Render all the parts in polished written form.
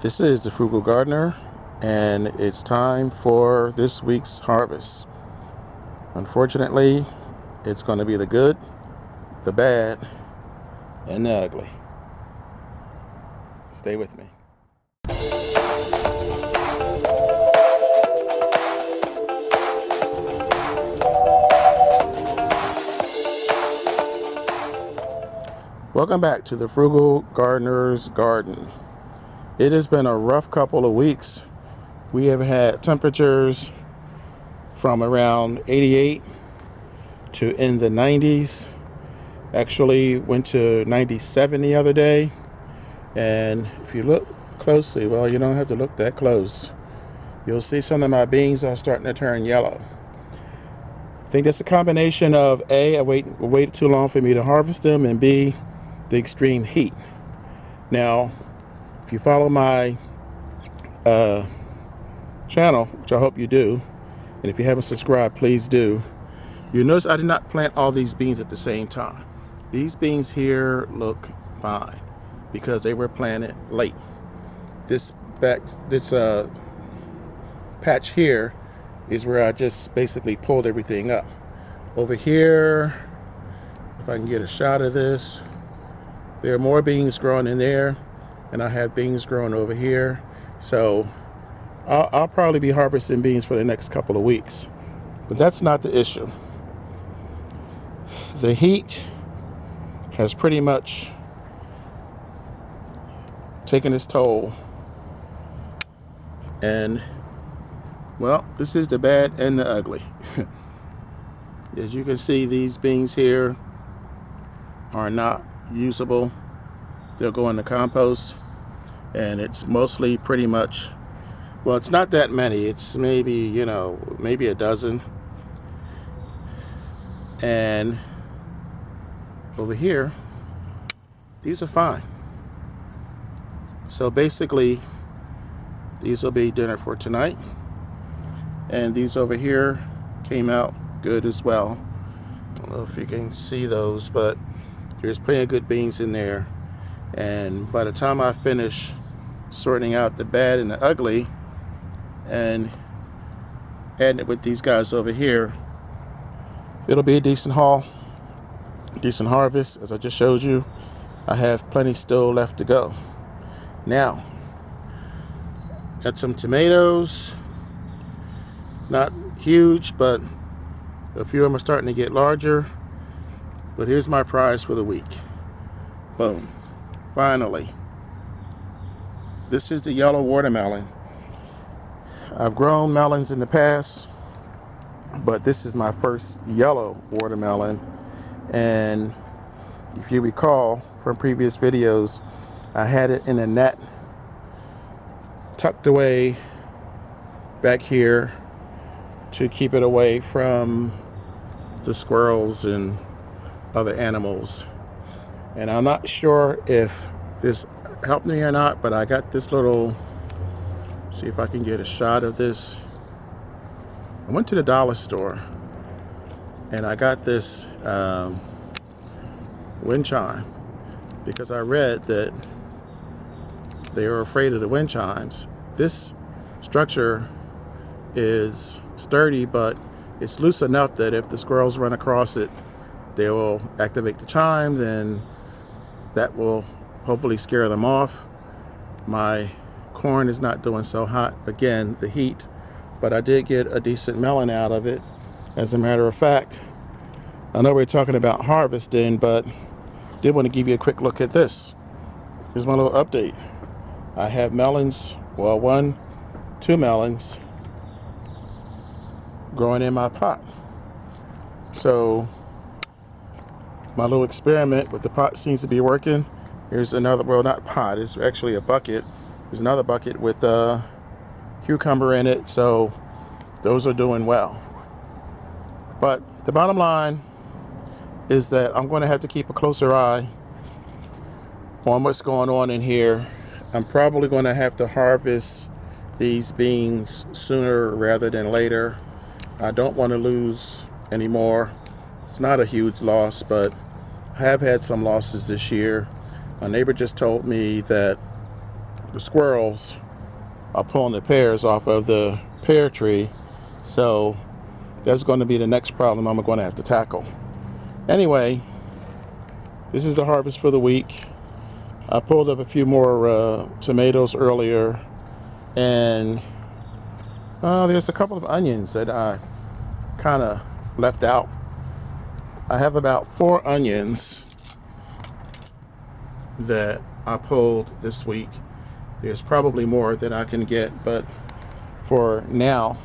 This is the Frugal Gardener, and it's time for this week's harvest. Unfortunately, it's going to be the good, the bad, and the ugly. Stay with me. Welcome back to the Frugal Gardener's Garden. It has been a rough couple of weeks. We have had temperatures from around 88 to in the 90s. Actually went to 97 the other day. And if you look closely, well, you don't have to look that close. You'll see some of my beans are starting to turn yellow. I think that's a combination of A, I waited too long for me to harvest them, and B, the extreme heat. Now, if you follow my channel, which I hope you do, and if you haven't subscribed, please do, you notice I did not plant all these beans at the same time. These beans here look fine because they were planted late. This patch here is where I just basically pulled everything up. Over here, if I can get a shot of this, there are more beans growing in there, and I have beans growing over here. So I'll probably be harvesting beans for the next couple of weeks, but that's not the issue. The heat has pretty much taken its toll, and well, this is the bad and the ugly. As you can see, these beans here are not usable. They'll go in the compost, and it's mostly pretty much, well, it's not that many. It's maybe, maybe a dozen. And over here, these are fine. So basically, these will be dinner for tonight. And these over here came out good as well. I don't know if you can see those, but there's plenty of good beans in there. And by the time I finish sorting out the bad and the ugly and adding it with these guys over here, it'll be a decent haul, decent harvest. As I just showed you, I have plenty still left to go. Now, got some tomatoes, not huge, but a few of them are starting to get larger. But here's my prize for the week. Boom. Finally. This is the yellow watermelon. I've grown melons in the past, but this is my first yellow watermelon. And if you recall from previous videos, I had it in a net tucked away back here to keep it away from the squirrels and other animals. And I'm not sure if this helped me or not, but I got this little, see if I can get a shot of this. I went to the dollar store and I got this wind chime because I read that they were afraid of the wind chimes. This structure is sturdy, but it's loose enough that if the squirrels run across it, they will activate the chimes, and that will hopefully scare them off. My corn is not doing so hot, again, the heat, but I did get a decent melon out of it. As a matter of fact, I know we're talking about harvesting, but did want to give you a quick look at this. Here's my little update. I have melons, well, two melons growing in my pot. So my little experiment with the pot seems to be working. Here's another, well, not pot, it's actually a bucket. There's another bucket with a cucumber in it, so those are doing well. But the bottom line is that I'm going to have to keep a closer eye on what's going on in here. I'm probably going to have to harvest these beans sooner rather than later. I don't want to lose any more. It's not a huge loss, but I have had some losses this year. My neighbor just told me that the squirrels are pulling the pears off of the pear tree. So that's going to be the next problem I'm going to have to tackle. Anyway, this is the harvest for the week. I pulled up a few more tomatoes earlier, and there's a couple of onions that I kind of left out. I have about 4 onions that I pulled this week. There's probably more that I can get, but for now,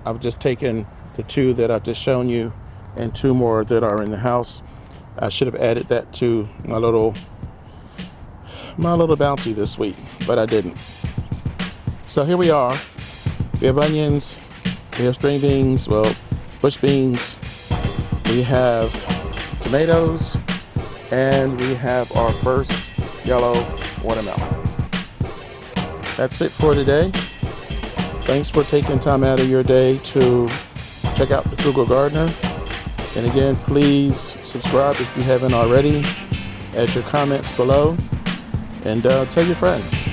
I've just taken the 2 that I've just shown you and 2 more that are in the house. I should have added that to my little bounty this week, but I didn't. So here we are. We have onions, we have string beans, well, bush beans, we have tomatoes, and we have our first yellow watermelon. That's it for today. Thanks for taking time out of your day to check out the Frugal Gardener. And again, please subscribe if you haven't already. Add your comments below and tell your friends.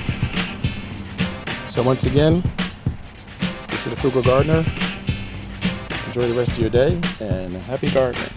So once again, this is the Frugal Gardener. Enjoy the rest of your day and happy gardening.